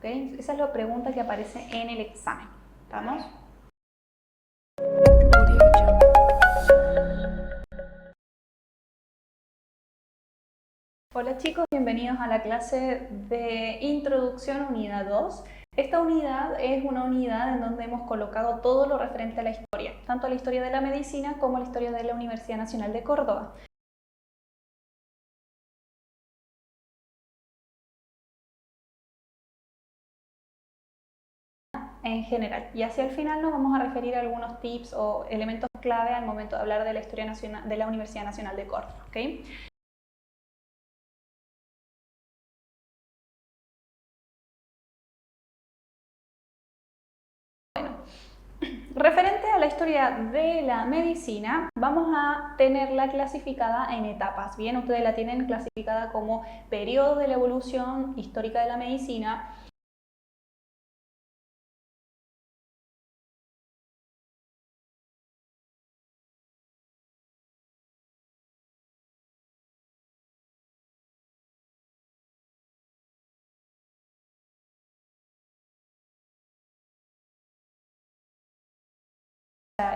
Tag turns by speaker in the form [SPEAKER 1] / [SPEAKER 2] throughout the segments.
[SPEAKER 1] ¿Okay? Esa es la pregunta que aparece en el examen. ¿Estamos? Hola chicos, bienvenidos a la clase de Introducción Unidad 2. Esta unidad es una unidad en donde hemos colocado todo lo referente a la historia, tanto a la historia de la medicina como a la historia de la Universidad Nacional de Córdoba. En general, y hacia el final nos vamos a referir a algunos tips o elementos clave al momento de hablar de la historia nacional de la Universidad Nacional de Córdoba. ¿Okay? Bueno, referente a la historia de la medicina, vamos a tenerla clasificada en etapas. Bien, ustedes la tienen clasificada como periodo de la evolución histórica de la medicina.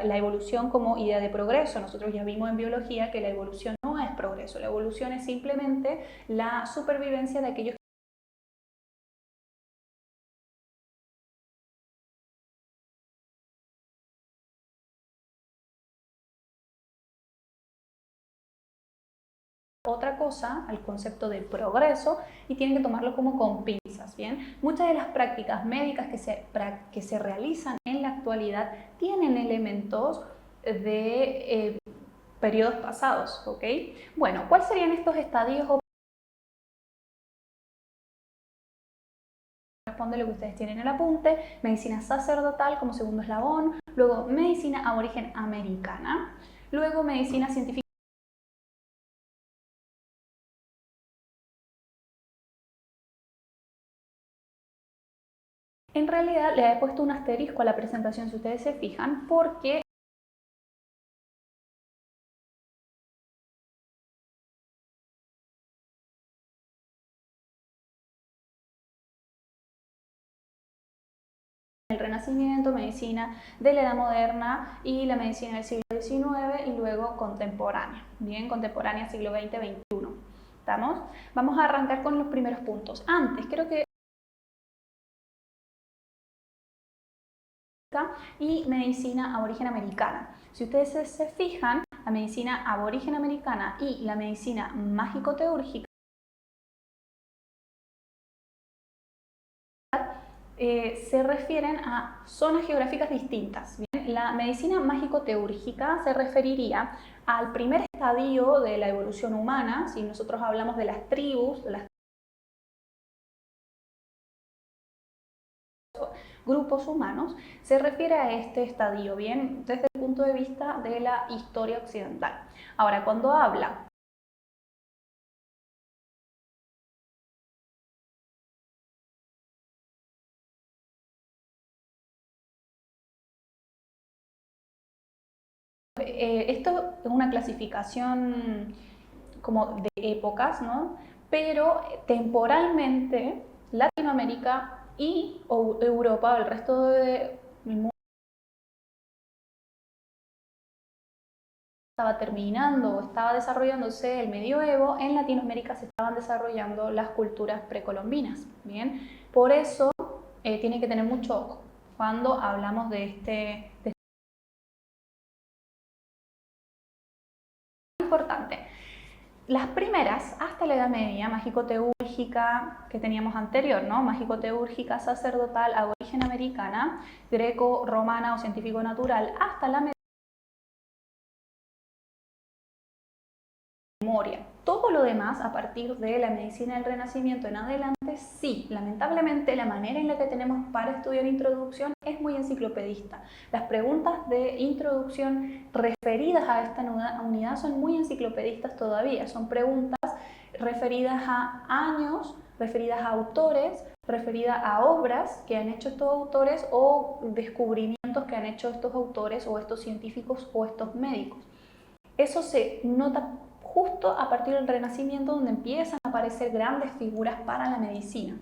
[SPEAKER 1] La evolución como idea de progreso. Nosotros ya vimos en biología que la evolución no es progreso, la evolución es simplemente la supervivencia de aquellos otra cosa al concepto del progreso y tienen que tomarlo como con pinzas, ¿bien? Muchas de las prácticas médicas que se realizan en la actualidad tienen elementos de periodos pasados, ¿ok? Bueno, ¿cuáles serían estos estadios o corresponde lo que ustedes tienen en el apunte? Medicina sacerdotal como segundo eslabón, luego medicina aborigen americana, luego medicina científica. En realidad le he puesto un asterisco a la presentación si ustedes se fijan porque el Renacimiento, medicina de la Edad Moderna y la medicina del siglo XIX y luego contemporánea, bien, contemporánea siglo XX-XXI. ¿Estamos? Vamos a arrancar con los primeros puntos. Antes, creo que y medicina aborigen americana. Si ustedes se fijan, la medicina aborigen americana y la medicina mágico-teúrgica se refieren a zonas geográficas distintas. ¿Bien? La medicina mágico-teúrgica se referiría al primer estadio de la evolución humana, si nosotros hablamos de las tribus, de las grupos humanos, se refiere a este estadio, bien, desde el punto de vista de la historia occidental. Ahora, cuando habla esto es una clasificación como de épocas, ¿no? Pero temporalmente Latinoamérica y Europa, el resto del mundo, estaba terminando o estaba desarrollándose el medioevo, en Latinoamérica se estaban desarrollando las culturas precolombinas, ¿bien? Por eso tiene que tener mucho ojo cuando hablamos de este importante. Las primeras, hasta la Edad Media, mágico-teúrgica que teníamos anterior, ¿no? Mágico-teúrgica, sacerdotal, aborigen americana, greco-romana o científico-natural, hasta la memoria. Todo lo demás, a partir de la medicina del Renacimiento en adelante, sí, lamentablemente la manera en la que tenemos para estudiar introducción es muy enciclopedista. Las preguntas de introducción referidas a esta unidad son muy enciclopedistas todavía, son preguntas referidas a años, referidas a autores, referidas a obras que han hecho estos autores o descubrimientos que han hecho estos autores o estos científicos o estos médicos. Eso se nota justo a partir del Renacimiento, donde empiezan a aparecer grandes figuras para la medicina.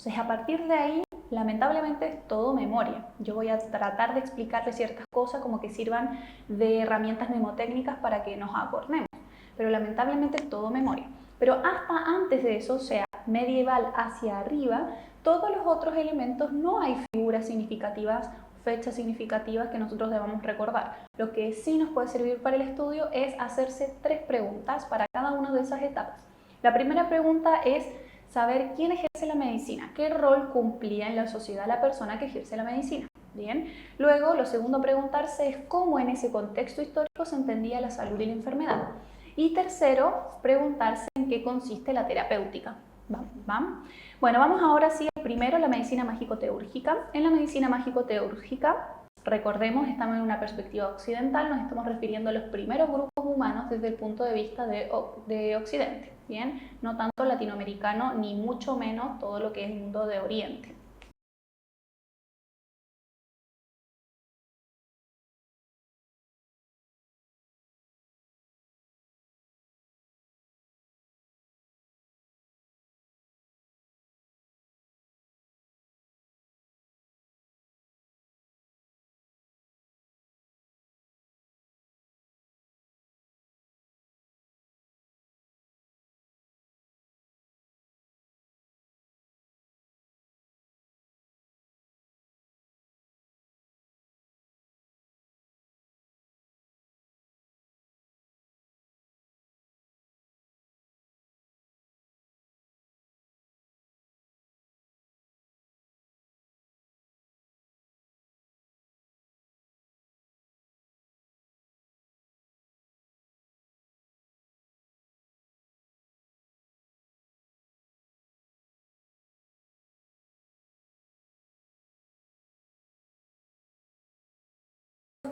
[SPEAKER 1] Entonces, a partir de ahí, lamentablemente es todo memoria. Yo voy a tratar de explicarle ciertas cosas como que sirvan de herramientas mnemotécnicas para que nos acordemos, pero lamentablemente es todo memoria. Pero hasta antes de eso, o sea, medieval hacia arriba, todos los otros elementos no hay figuras significativas, fechas significativas que nosotros debamos recordar. Lo que sí nos puede servir para el estudio es hacerse 3 preguntas para cada una de esas etapas. La primera pregunta es saber quién ejerce la medicina, qué rol cumplía en la sociedad la persona que ejerce la medicina. Bien. Luego, lo segundo a preguntarse es cómo en ese contexto histórico se entendía la salud y la enfermedad. Y tercero, preguntarse en qué consiste la terapéutica. ¿Vamos? Bueno, vamos ahora sí primero a la medicina mágico-teúrgica. En la medicina mágico-teúrgica, recordemos, estamos en una perspectiva occidental, nos estamos refiriendo a los primeros grupos humanos desde el punto de vista de Occidente, ¿bien? No tanto latinoamericano, ni mucho menos todo lo que es el mundo de Oriente.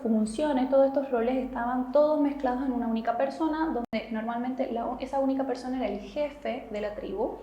[SPEAKER 1] Funciones, todos estos roles estaban todos mezclados en una única persona, donde normalmente esa única persona era el jefe de la tribu.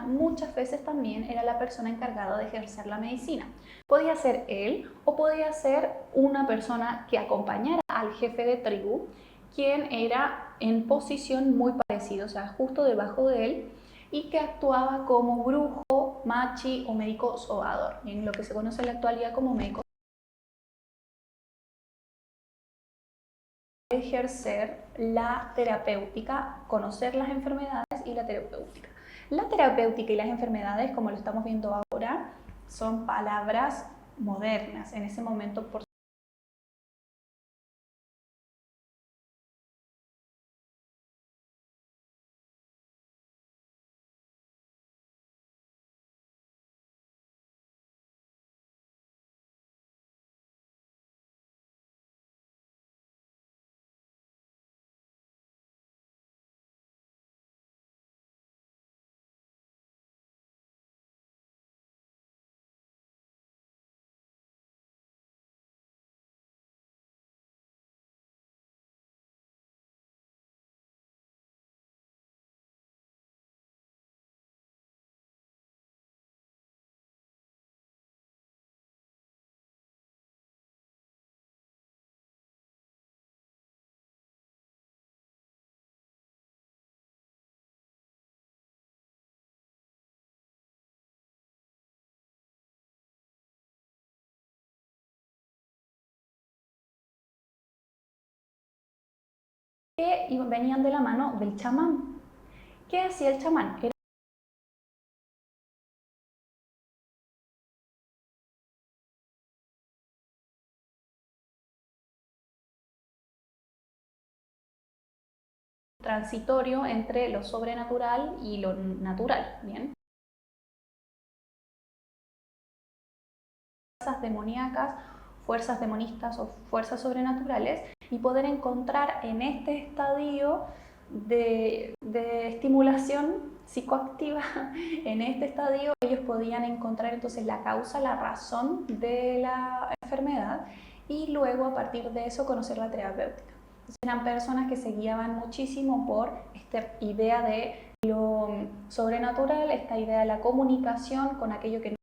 [SPEAKER 1] Muchas veces también era la persona encargada de ejercer la medicina. Podía ser él o podía ser una persona que acompañara al jefe de tribu, quien era en posición muy parecida, o sea, justo debajo de él, y que actuaba como brujo, machi o médico sobador, en lo que se conoce en la actualidad como médico. Ejercer la terapéutica, conocer las enfermedades y la terapéutica. La terapéutica y las enfermedades, como lo estamos viendo ahora, son palabras modernas. En ese momento, por que venían de la mano del chamán. ¿Qué hacía el chamán? Era transitorio entre lo sobrenatural y lo natural, ¿bien? Fuerzas demoníacas, fuerzas demonistas o fuerzas sobrenaturales, y poder encontrar en este estadio de estimulación psicoactiva, en este estadio ellos podían encontrar entonces la causa, la razón de la enfermedad, y luego a partir de eso conocer la terapéutica. Entonces, eran personas que se guiaban muchísimo por esta idea de lo sobrenatural, esta idea de la comunicación con aquello que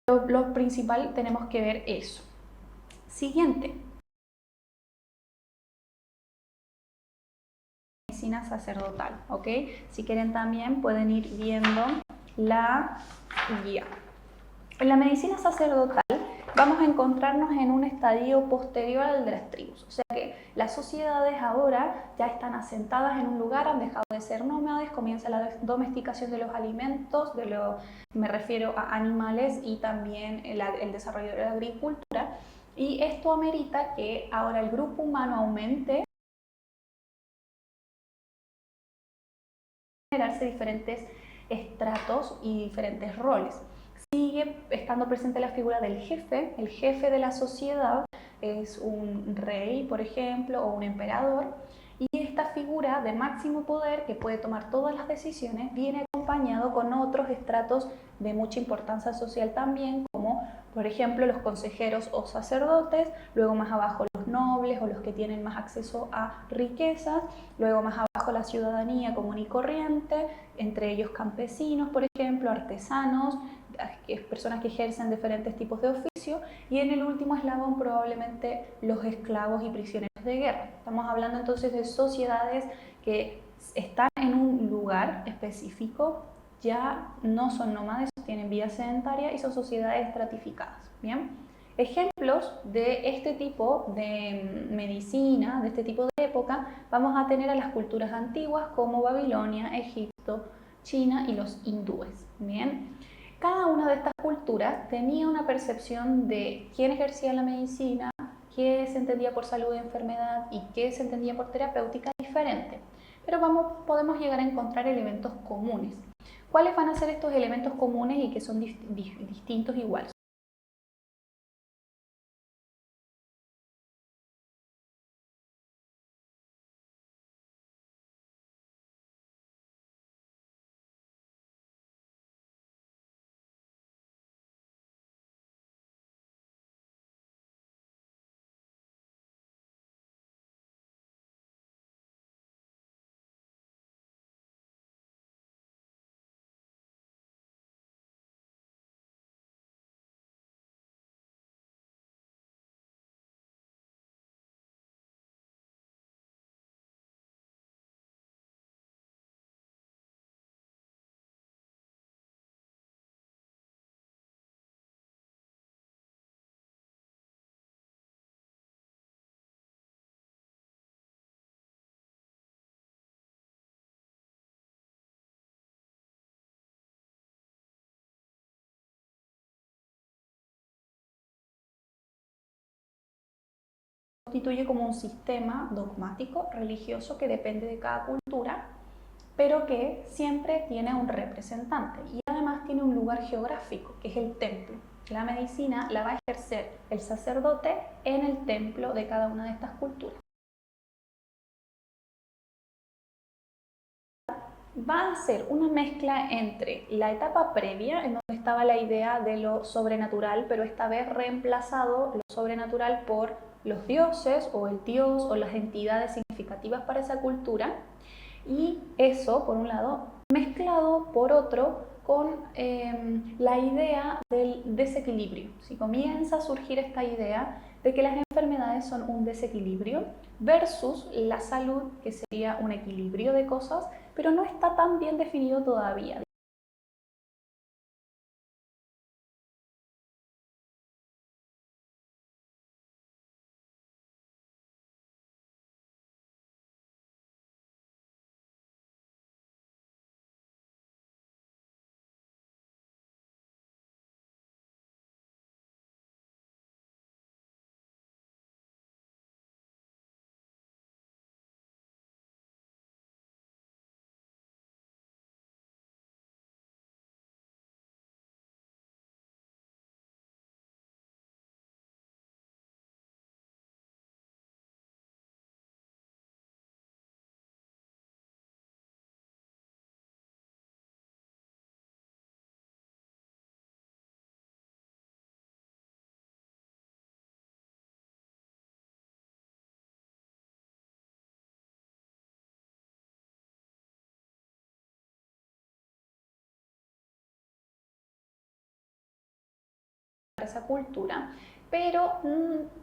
[SPEAKER 1] Lo principal tenemos que ver eso. Siguiente. Medicina sacerdotal, ¿ok? Si quieren también pueden ir viendo la guía. En la medicina sacerdotal vamos a encontrarnos en un estadio posterior al de las tribus. O sea que las sociedades ahora ya están asentadas en un lugar, han dejado de ser nómades, comienza la domesticación de los alimentos, me refiero a animales y también el desarrollo de la agricultura. Y esto amerita que ahora el grupo humano aumente, generarse diferentes estratos y diferentes roles. Sigue estando presente la figura del jefe. El jefe de la sociedad es un rey, por ejemplo, o un emperador, y esta figura de máximo poder que puede tomar todas las decisiones viene acompañado con otros estratos de mucha importancia social también, como por ejemplo los consejeros o sacerdotes, luego más abajo los nobles o los que tienen más acceso a riquezas, luego más abajo la ciudadanía común y corriente, entre ellos campesinos, por ejemplo, artesanos, personas que ejercen diferentes tipos de oficio, y en el último eslabón probablemente los esclavos y prisioneros de guerra. Estamos hablando entonces de sociedades que están en un lugar específico, ya no son nómades, tienen vida sedentaria y son sociedades estratificadas. Bien, ejemplos de este tipo de medicina, de este tipo de época, vamos a tener a las culturas antiguas como Babilonia, Egipto, China y los hindúes. Bien, cada una de estas culturas tenía una percepción de quién ejercía la medicina, qué se entendía por salud y enfermedad y qué se entendía por terapéutica diferente. Pero podemos llegar a encontrar elementos comunes. ¿Cuáles van a ser estos elementos comunes y que son distintos iguales? Constituye como un sistema dogmático religioso que depende de cada cultura, pero que siempre tiene un representante y además tiene un lugar geográfico, que es el templo. La medicina la va a ejercer el sacerdote en el templo de cada una de estas culturas. Va a ser una mezcla entre la etapa previa, en donde estaba la idea de lo sobrenatural, pero esta vez reemplazado lo sobrenatural por los dioses o el dios o las entidades significativas para esa cultura, y eso, por un lado, mezclado por otro con la idea del desequilibrio. Si comienza a surgir esta idea de que las enfermedades son un desequilibrio versus la salud, que sería un equilibrio de cosas, pero no está tan bien definido todavía. esa cultura, pero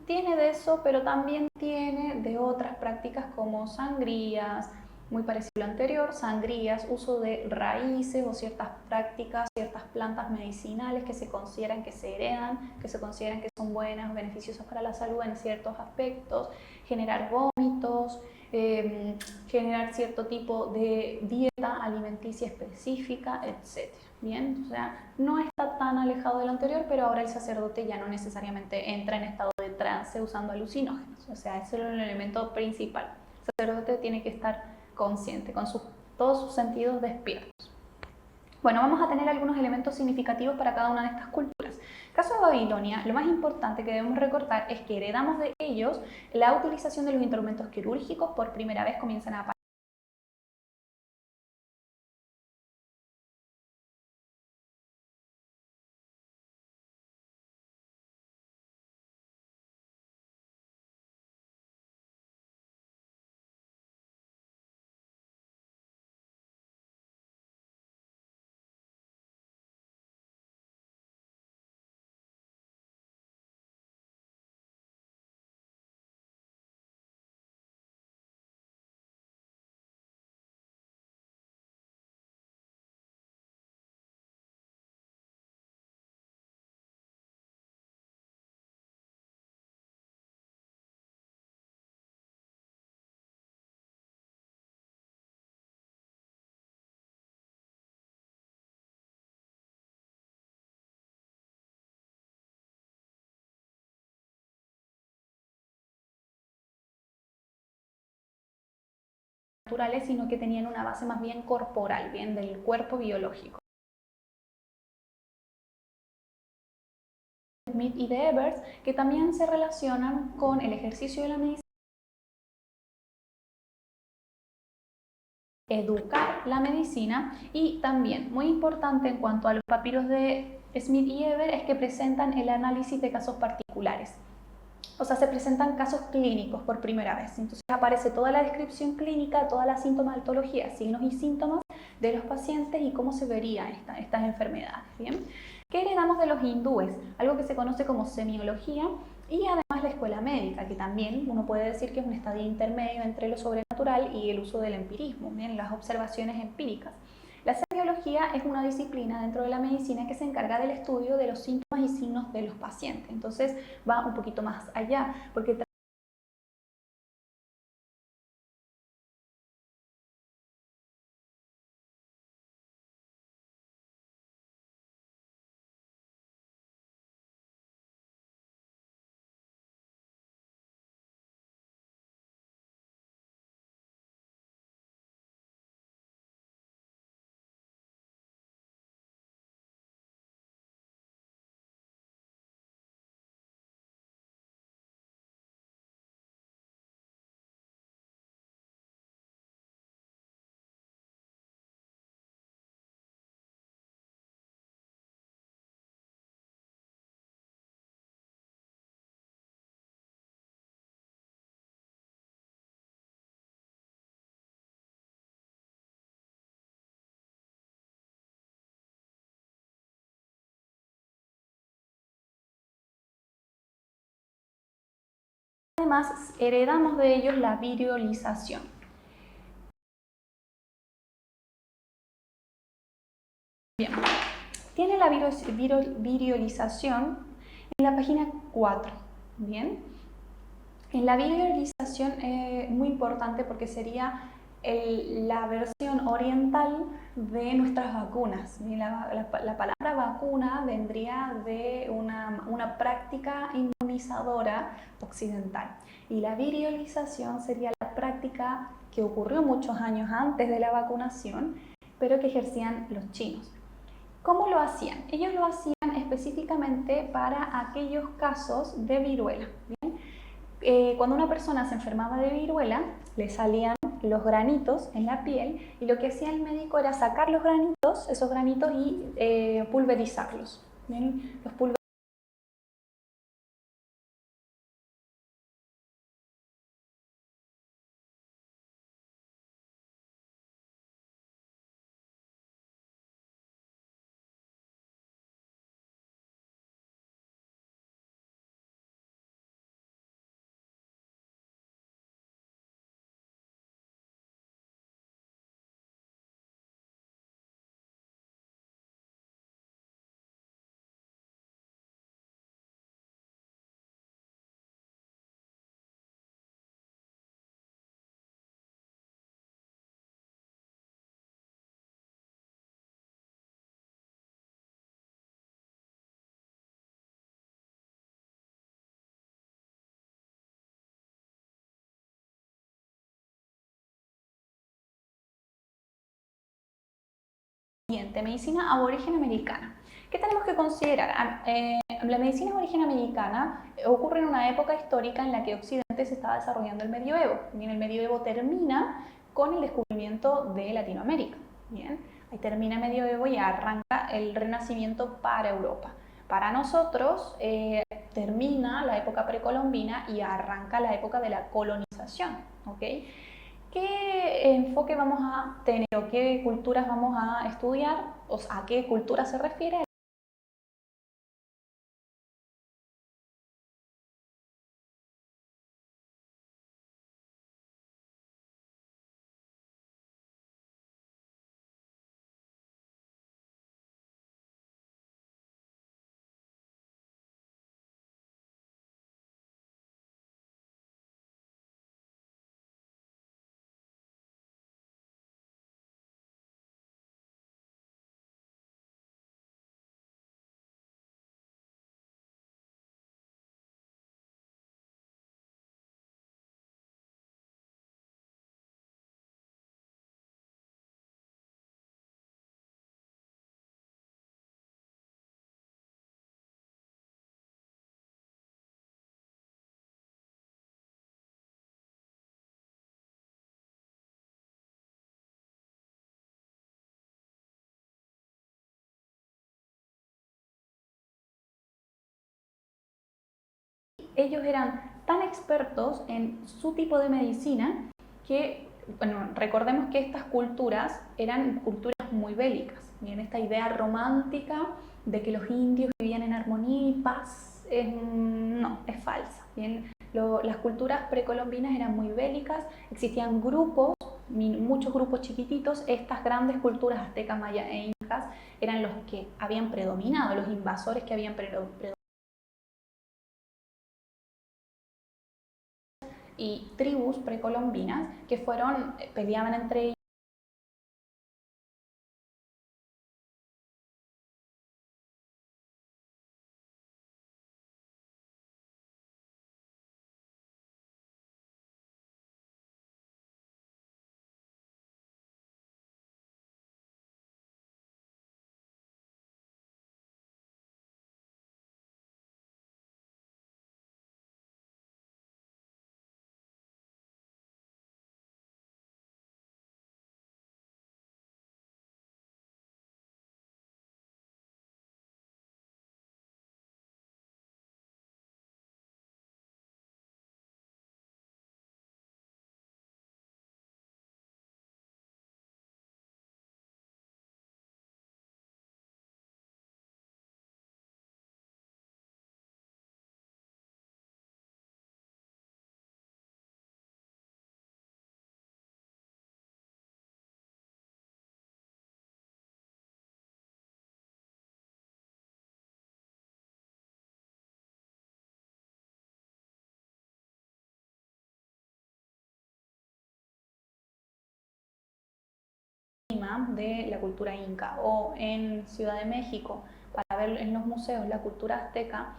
[SPEAKER 1] tiene de eso, pero también tiene de otras prácticas como sangrías, muy parecido a lo anterior, sangrías, uso de raíces o ciertas prácticas, ciertas plantas medicinales que se consideran que se heredan, que se consideran que son buenas o beneficiosas para la salud en ciertos aspectos, generar vómitos, generar cierto tipo de dieta alimenticia específica, etc. Bien, o sea, no está tan alejado de lo anterior, pero ahora el sacerdote ya no necesariamente entra en estado de trance usando alucinógenos, o sea, ese es el elemento principal. El sacerdote tiene que estar consciente, con todos sus sentidos despiertos. Bueno, vamos a tener algunos elementos significativos para cada una de estas culturas. En el caso de Babilonia, lo más importante que debemos recordar es que heredamos de ellos la utilización de los instrumentos quirúrgicos. Por primera vez comienzan a aparecer naturales, sino que tenían una base más bien corporal, bien del cuerpo biológico. Smith y de Evers, que también se relacionan con el ejercicio de la medicina, educar la medicina, y también muy importante en cuanto a los papiros de Smith y Evers es que presentan el análisis de casos particulares. O sea, se presentan casos clínicos por primera vez. Entonces aparece toda la descripción clínica, toda la sintomatología, signos y síntomas de los pacientes y cómo se verían estas enfermedades. ¿Bien? ¿Qué heredamos de los hindúes? Algo que se conoce como semiología y además la escuela médica, que también uno puede decir que es un estadio intermedio entre lo sobrenatural y el uso del empirismo, ¿bien? Las observaciones empíricas. La semiología es una disciplina dentro de la medicina que se encarga del estudio de los síntomas y signos de los pacientes. Entonces va un poquito más allá, porque además heredamos de ellos la virolización. Bien, tiene la virolización en la página 4. Bien, en la virolización es muy importante porque sería la versión oriental de nuestras vacunas. La palabra vacuna vendría de una práctica inmunizadora occidental y la virolización sería la práctica que ocurrió muchos años antes de la vacunación, pero que ejercían los chinos. ¿Cómo lo hacían? Ellos lo hacían específicamente para aquellos casos de viruela. ¿Bien? Cuando una persona se enfermaba de viruela, le salían los granitos en la piel y lo que hacía el médico era sacar esos granitos y pulverizarlos. ¿Bien? Los Siguiente, medicina aborigen americana. ¿Qué tenemos que considerar? La medicina aborigen americana ocurre en una época histórica en la que Occidente se estaba desarrollando el medioevo. Bien, el medioevo termina con el descubrimiento de Latinoamérica. Bien, ahí termina el medioevo y arranca el renacimiento para Europa. Para nosotros termina la época precolombina y arranca la época de la colonización. ¿Okay? ¿Qué enfoque vamos a tener o qué culturas vamos a estudiar? O sea, ¿a qué cultura se refiere? Ellos eran tan expertos en su tipo de medicina que, bueno, recordemos que estas culturas eran culturas muy bélicas. Bien, esta idea romántica de que los indios vivían en armonía y paz no, es falsa. Bien, las culturas precolombinas eran muy bélicas, existían grupos, muchos grupos chiquititos. Estas grandes culturas aztecas, mayas e incas eran los que habían predominado, los invasores que habían predominado, y tribus precolombinas que peleaban entre ellos. De la cultura inca, o en Ciudad de México, para ver en los museos la cultura azteca,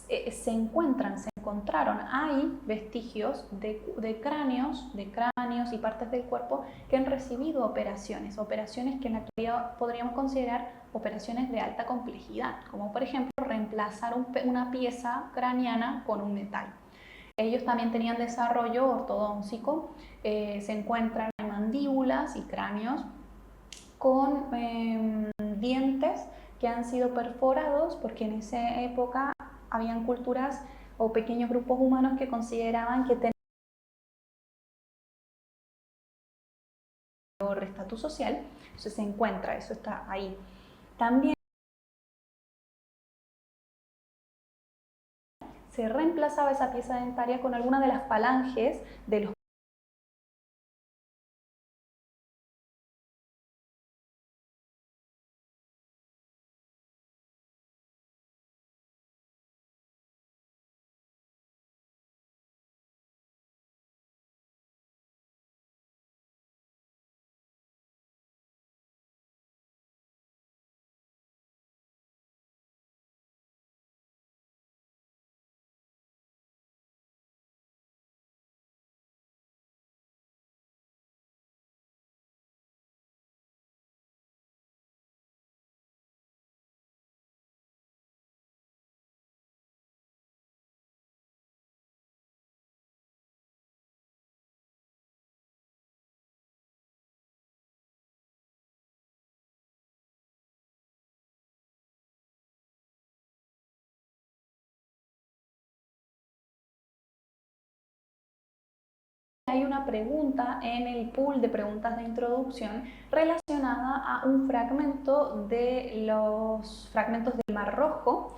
[SPEAKER 1] se encontraron, hay vestigios de cráneos y partes del cuerpo que han recibido operaciones que en la actualidad podríamos considerar operaciones de alta complejidad, como por ejemplo reemplazar una pieza craneana con un metal. Ellos también tenían desarrollo ortodóntico, se encuentran mandíbulas y cráneos con dientes que han sido perforados, porque en esa época habían culturas o pequeños grupos humanos que consideraban que tenían un estatus social. Entonces se encuentra, eso está ahí. También se reemplazaba esa pieza dentaria con alguna de las falanges de los hay una pregunta en el pool de preguntas de introducción relacionada a un fragmento de los fragmentos del Mar Rojo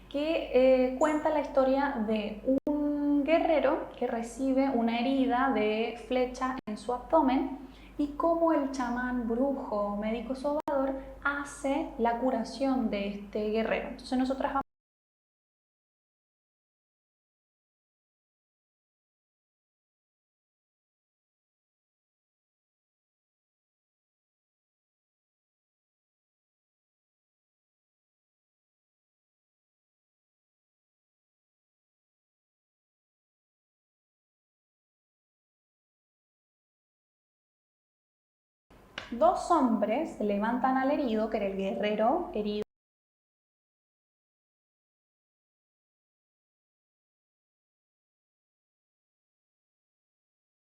[SPEAKER 1] que cuenta la historia de un guerrero que recibe una herida de flecha en su abdomen y cómo el chamán brujo médico sobador hace la curación de este guerrero. Entonces nosotras vamos dos hombres levantan al herido, que era el guerrero herido,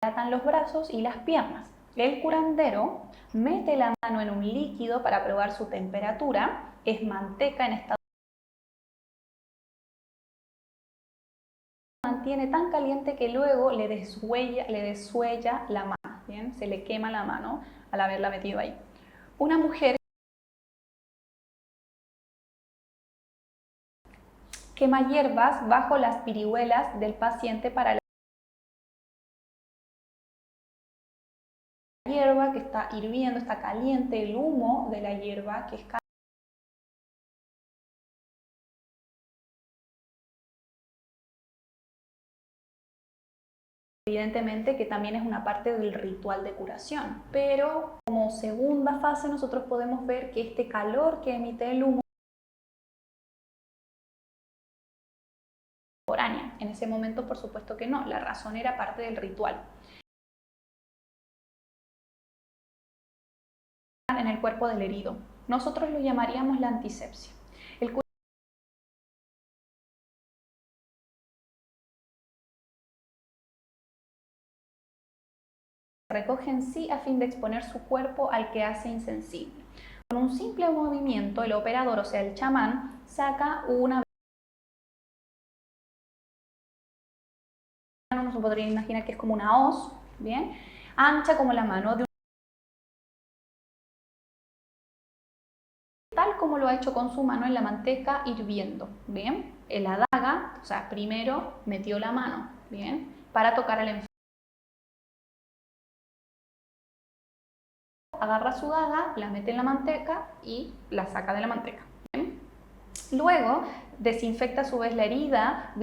[SPEAKER 1] atan los brazos y las piernas. El curandero mete la mano en un líquido para probar su temperatura, es manteca en estado mantiene tan caliente que luego le desuella la mano, ¿bien? Se le quema la mano al haberla metido ahí. Una mujer quema hierbas bajo las pirihuelas del paciente para la hierba que está hirviendo, está caliente, el humo de la hierba que es caliente. Evidentemente que también es una parte del ritual de curación, pero como segunda fase nosotros podemos ver que este calor que emite el humo en ese momento por supuesto que no, la razón era parte del ritual. En el cuerpo del herido. Nosotros lo llamaríamos la antisepsia. El recoge en sí a fin de exponer su cuerpo al que hace insensible. Con un simple movimiento, el operador, o sea, el chamán, saca una... Uno se podría imaginar que es como una hoz, ¿bien? Ancha como la mano, tal como lo ha hecho con su mano en la manteca hirviendo, ¿bien? La daga, o sea, primero metió la mano, ¿bien? Para tocar al enfermo. Agarra su daga, la mete en la manteca y la saca de la manteca, ¿bien? Luego desinfecta a su vez la herida,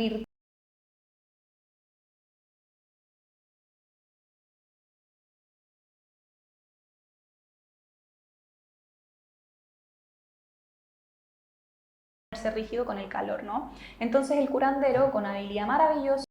[SPEAKER 1] rígido con el calor, ¿no? Entonces el curandero, con habilidad maravillosa,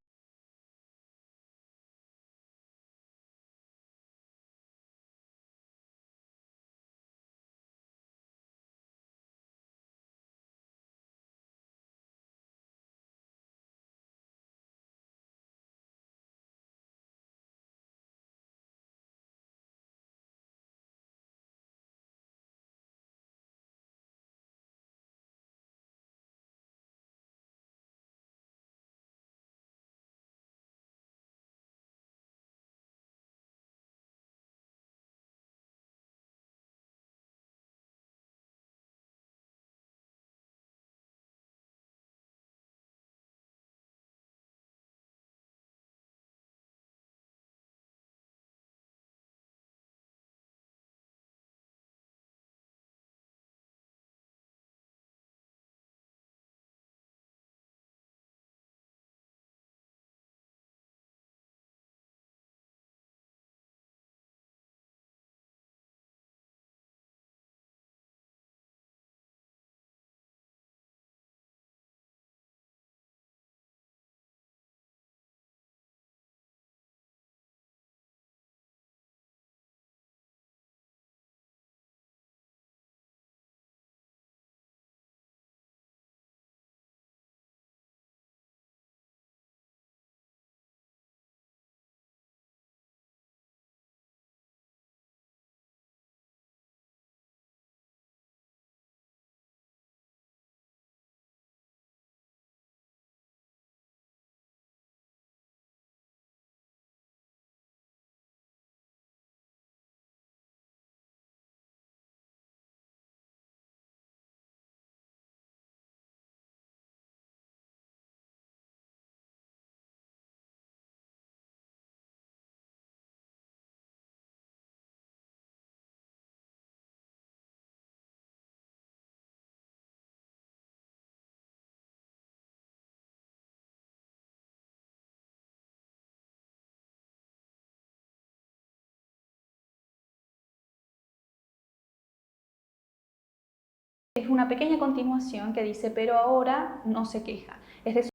[SPEAKER 1] una pequeña continuación que dice, pero ahora no se queja. Es decir,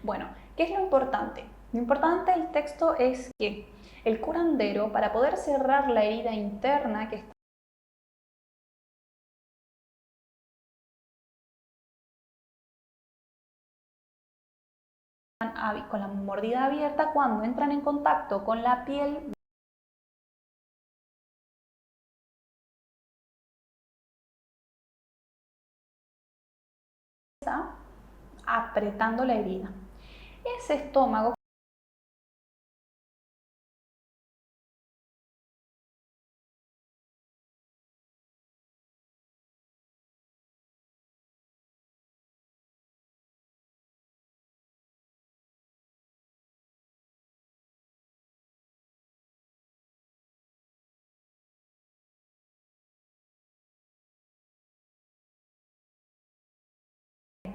[SPEAKER 1] bueno, ¿qué es lo importante? Lo importante del texto es que el curandero, para poder cerrar la herida interna que está con la mordida abierta, cuando entran en contacto con la piel, apretando la herida. Ese estómago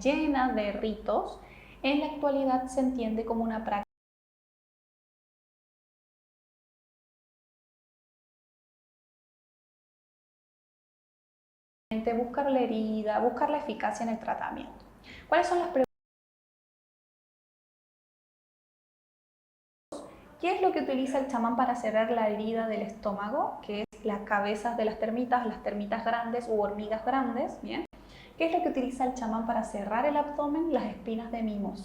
[SPEAKER 1] llena de ritos, en la actualidad se entiende como una práctica de buscar la herida, buscar la eficacia en el tratamiento. ¿Cuáles son las preguntas? ¿Qué es lo que utiliza el chamán para cerrar la herida del estómago? Que es las cabezas de las termitas grandes u hormigas grandes, ¿bien? ¿Qué es lo que utiliza el chamán para cerrar el abdomen? Las espinas de mimos.